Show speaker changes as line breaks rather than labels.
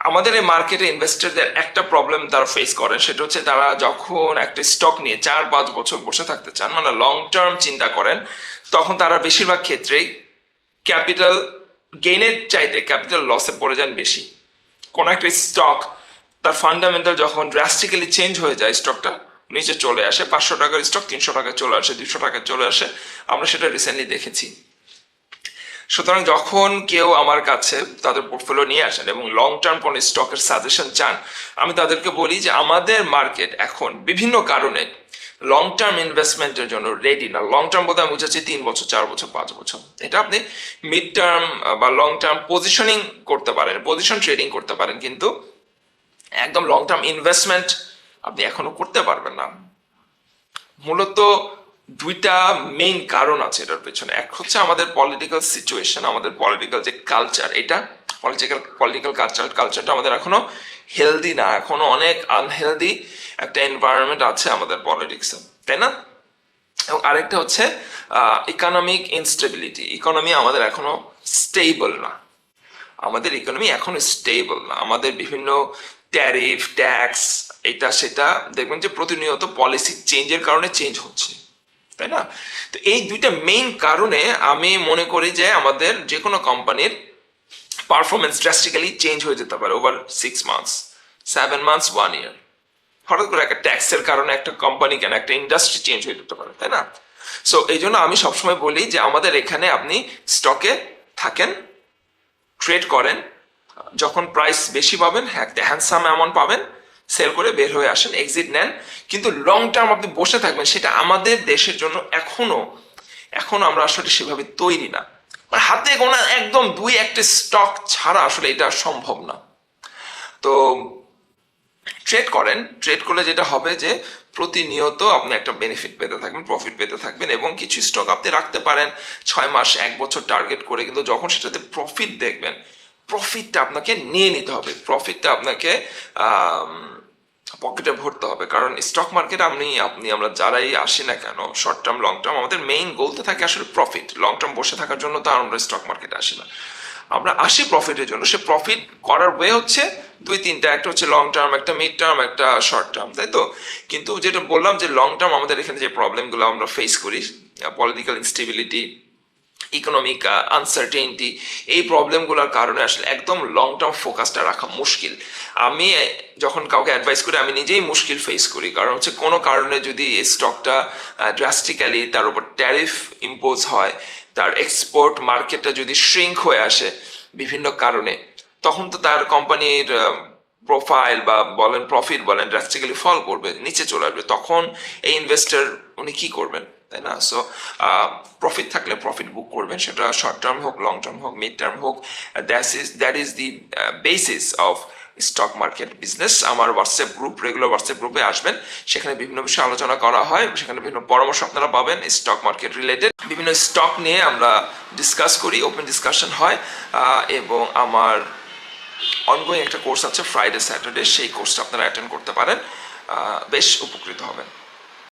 আমাদের এই মার্কেটে ইনভেস্টরদের একটা প্রবলেম তারা ফেস করেন, সেটা হচ্ছে তারা যখন একটা স্টক নিয়ে 4-5 বছর বসে থাকতে চান, মানে লং টার্ম চিন্তা করেন, তখন তারা বেশিরভাগ ক্ষেত্রেই ক্যাপিটাল গেইনের চাইতে ক্যাপিটাল লসে পড়ে যান বেশি। কোনো একটা স্টক তার ফান্ডামেন্টাল যখন ড্রাস্টিক্যালি চেঞ্জ হয়ে যায়, স্টকটা নিচে চলে আসে, 500 টাকার স্টক 300 টাকায় চলে আসে, 200 টাকায় চলে আসে, আমরা সেটা রিসেন্টলি দেখেছি। সুতরাং যখন কেউ আমার কাছে তাদের পোর্টফোলিও নিয়ে আসেন এবং লং টার্ম কোনো স্টকের সাজেশন চান, আমি তাদেরকে বলি যে আমাদের মার্কেট এখন বিভিন্ন কারণে লং টার্ম ইনভেস্টমেন্টের জন্য রেডি না। লং টার্ম বলতে আমি বুঝাচ্ছি 3 বছর, 4 বছর, 5 বছর। এটা আপনি মিড টার্ম বা লং টার্ম পজিশনিং করতে পারেন, পজিশন ট্রেডিং করতে পারেন, কিন্তু একদম লং টার্ম ইনভেস্টমেন্ট আপনি এখনো করতে পারবেন না। মূলত দুইটা মেইন কারণ আছে এটার পেছনে। এক হচ্ছে আমাদের পলিটিক্যাল সিচুয়েশন, আমাদের পলিটিক্যাল যে কালচার, এটা পলিটিক্যাল কালচারটা আমাদের এখনো হেলদি না, এখনো অনেক আনহেলদি একটা এনভায়রনমেন্ট আছে আমাদের পলিটিক্সে, তাই না? এবং আরেকটা হচ্ছে ইকোনমিক ইনস্টেবিলিটি। ইকোনমি আমাদের এখনো স্টেবল না, আমাদের ইকোনমি এখনো স্টেবল না। আমাদের বিভিন্ন ট্যারিফ, ট্যাক্স, এটা সেটা দেখবেন যে প্রতিনিয়ত পলিসি চেঞ্জের কারণে চেঞ্জ হচ্ছে, তাই না? তো এই দুইটা মেইন কারণে আমি মনে করি যে আমাদের যে কোনো কোম্পানির পারফরমেন্স ড্রাস্টিক্যালি চেঞ্জ হয়ে যেতে পারে ওভার 6 মান্থস, 7 মান্থস, 1 ইয়ার। হঠাৎ করে একটা ট্যাক্সের কারণে একটা কোম্পানি কেন, একটা ইন্ডাস্ট্রি চেঞ্জ হয়ে যেতে পারে, তাই না? সো এই জন্য আমি সবসময় বলি যে আমাদের এখানে আপনি স্টকে থাকেন, ট্রেড করেন, যখন প্রাইস বেশি পাবেন, হ্যান্ডসাম অ্যামাউন্ট পাবেন, সেল করে বের হয়ে আসেন, এক্সিট নেন। কিন্তু লং টার্ম আপনি বসে থাকবেন, সেটা আমাদের দেশের জন্য এখনো আমরা আসলে সেভাবে তৈরি না। হাতে গোনা একদম 2-1টা স্টক ছাড়া আসলে এটা সম্ভব না। তো ট্রেড করেন, ট্রেড করলে যেটা হবে যে প্রতিনিয়ত আপনি একটা বেনিফিট পেতে থাকবেন, প্রফিট পেতে থাকবেন, এবং কিছু স্টক আপনি রাখতে পারেন 6 মাস, 1 বছর টার্গেট করে, কিন্তু যখন সেটাতে প্রফিট দেখবেন, প্রফিটটা আপনাকে নিয়ে নিতে হবে, প্রফিটটা আপনাকে পকেটে ভরতে হবে। কারণ স্টক মার্কেট আমরা যারাই আসি না কেন, শর্ট টার্ম লং টার্ম, আমাদের মেইন গোলতে থাকে আসলে প্রফিট। লং টার্ম বসে থাকার জন্য তো আমরা স্টক মার্কেটে আসি না, আমরা আসি প্রফিটের জন্য। সে প্রফিট করার ওয়ে হচ্ছে 2-3টা, একটা হচ্ছে লং টার্ম, একটা মিড টার্ম, একটা শর্ট টার্ম, তাই তো? কিন্তু যেটা বললাম যে লং টার্ম আমাদের এখানে যে প্রবলেমগুলো আমরা ফেস করি, পলিটিক্যাল ইনস্টেবিলিটি, ইকোনমিক আনসার্টেনিটি, এই প্রবলেমগুলোর কারণে আসলে একদম লং টার্ম ফোকাসটা রাখা মুশকিল। আমি যখন কাউকে অ্যাডভাইস করি, আমি নিজেই মুশকিল ফেস করি। কারণ হচ্ছে কোনো কারণে যদি এই স্টকটা ড্রাস্টিক্যালি তার উপর ট্যারিফ ইম্পোজ হয়, তার এক্সপোর্ট মার্কেটটা যদি শ্রিঙ্ক হয়ে আসে বিভিন্ন কারণে, তখন তো তার কোম্পানির প্রোফাইল বা বলেন প্রফিট বলেন ড্রাস্টিক্যালি ফল করবে, নিচে চলে আসবে। তখন এই ইনভেস্টর উনি কি করবেন, তাই না? সো প্রফিট থাকলে প্রফিট বুক করবেন, সেটা শর্ট টার্ম হোক, লং টার্ম হোক, মিড টার্ম হোক। That is the basis of stock market business. আমার হোয়াটসঅ্যাপ গ্রুপ, রেগুলার হোয়াটসঅ্যাপ গ্রুপে আসবেন, সেখানে বিভিন্ন বিষয়ে আলোচনা করা হয়, সেখানে বিভিন্ন পরামর্শ আপনারা পাবেন স্টক মার্কেট রিলেটেড। বিভিন্ন স্টক নিয়ে আমরা ডিসকাস করি, ওপেন ডিসকাশন হয়। এবং আমার অনগোয়িং একটা কোর্স আছে ফ্রাইডে স্যাটারডে, সেই কোর্সটা আপনারা অ্যাটেন্ড করতে পারেন, বেশ উপকৃত হবেন।